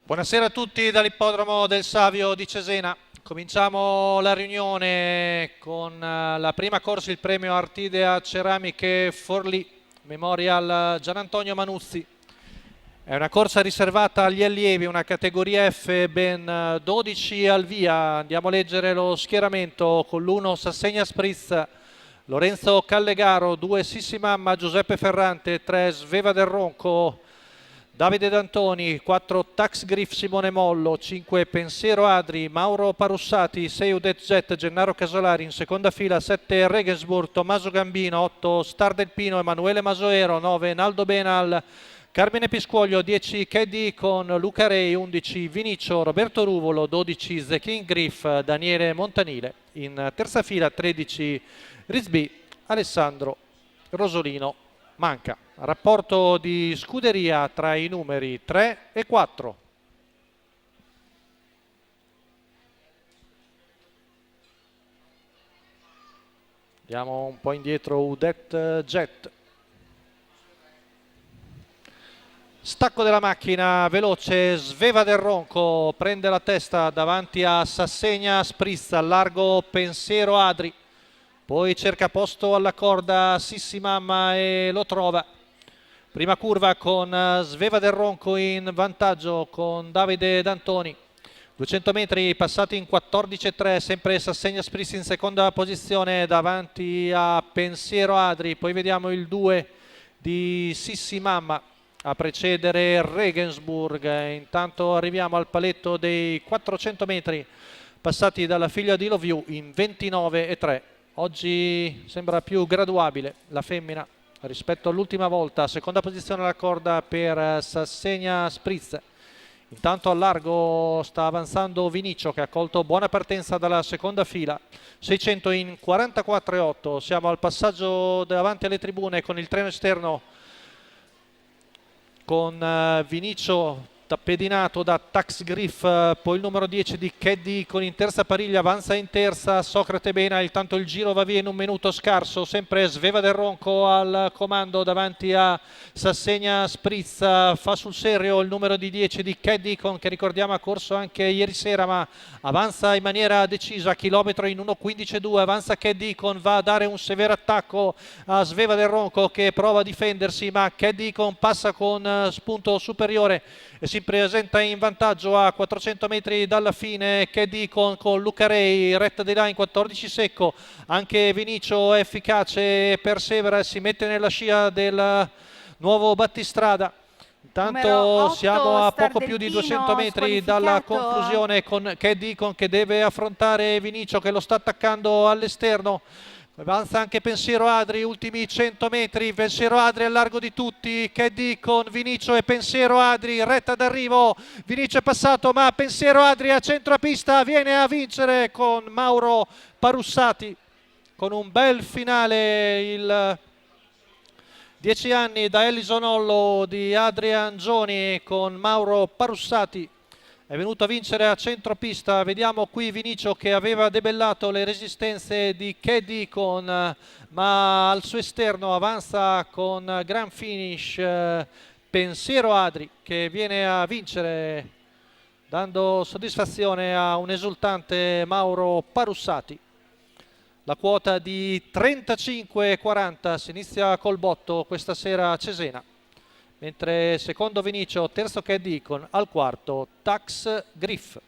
Buonasera a tutti dall'ippodromo del Savio di Cesena. Cominciamo la riunione con la prima corsa, il premio Artidea Ceramiche Forlì Memorial Gianantonio Manuzzi. È una corsa riservata agli allievi, una categoria F, ben 12 al via. Andiamo a leggere lo schieramento con l'1 Sassegna Spritz, Lorenzo Callegaro, 2 Sissimamma, Giuseppe Ferrante, 3 Sveva del Ronco, Davide D'Antoni, 4 Tax Griff Simone Mollo, 5 Pensiero Adri, Mauro Parussati, 6 Udet Jet Gennaro Casolari, in seconda fila 7 Regensburg, Tommaso Gambino, 8 Star del Pino, Emanuele Masoero, 9 Naldo Benal, Carmine Piscuoglio, 10 Keddy con Luca Rei, 11 Vinicio, Roberto Ruvolo, 12 The King Griff, Daniele Montanile, in terza fila 13 Risby, Alessandro Rosolino Manca. Rapporto di scuderia tra i numeri 3 e 4. Andiamo un po' indietro, Udet Jet. Stacco della macchina, veloce, Sveva del Ronco, prende la testa davanti a Sassegna Spritz, al largo Pensiero Adri. Poi cerca posto alla corda Sissimamma e lo trova. Prima curva con Sveva del Ronco in vantaggio con Davide D'Antoni. 200 metri passati in 14,3, sempre Sassegna Spritz in seconda posizione davanti a Pensiero Adri. Poi vediamo il 2 di Sissimamma a precedere Regensburg. Intanto arriviamo al paletto dei 400 metri passati dalla figlia di Loviu in 29,3. Oggi sembra più graduabile la femmina rispetto all'ultima volta. Seconda posizione alla corda per Sassegna Spritz. Intanto al largo sta avanzando Vinicio, che ha colto buona partenza dalla seconda fila. 600 in 44,8. Siamo al passaggio davanti alle tribune con il treno esterno con Vinicio tappedinato da Tax Griff, poi il numero 10 di Keddy con in terza pariglia, avanza in terza Socrate Bena. Intanto il giro va via in un minuto scarso, sempre Sveva del Ronco al comando davanti a Sassegna Spritz. Fa sul serio il numero di 10 di Keddy con, che ricordiamo ha corso anche ieri sera, ma avanza in maniera decisa, chilometro in 1.15,2. Avanza Keddy con, va a dare un severo attacco a Sveva del Ronco che prova a difendersi, ma Keddy con passa con spunto superiore e si presenta in vantaggio a 400 metri dalla fine. Keddy con Luca Rei, retta di là in 14 secco. Anche Vinicio è efficace e persevera e si mette nella scia del nuovo battistrada. Intanto siamo a poco più di 200 metri dalla conclusione con Keddy che deve affrontare Vinicio che lo sta attaccando all'esterno. Avanza anche Pensiero Adri, ultimi 100 metri, Pensiero Adri al largo di tutti, Keddy con Vinicio e Pensiero Adri, retta d'arrivo, Vinicio è passato ma Pensiero Adri a centropista viene a vincere con Mauro Parussati, con un bel finale il 10 anni da Ellison Hollow di Adrian Gioni con Mauro Parussati. È venuto a vincere a centropista. Vediamo qui Vinicio che aveva debellato le resistenze di Keddy ma al suo esterno avanza con gran finish Pensiero Adri che viene a vincere dando soddisfazione a un esultante Mauro Parussati. La quota di 35,40 si inizia col botto questa sera a Cesena. Mentre secondo Vinicio, terzo Keddy con al quarto Tax Griff.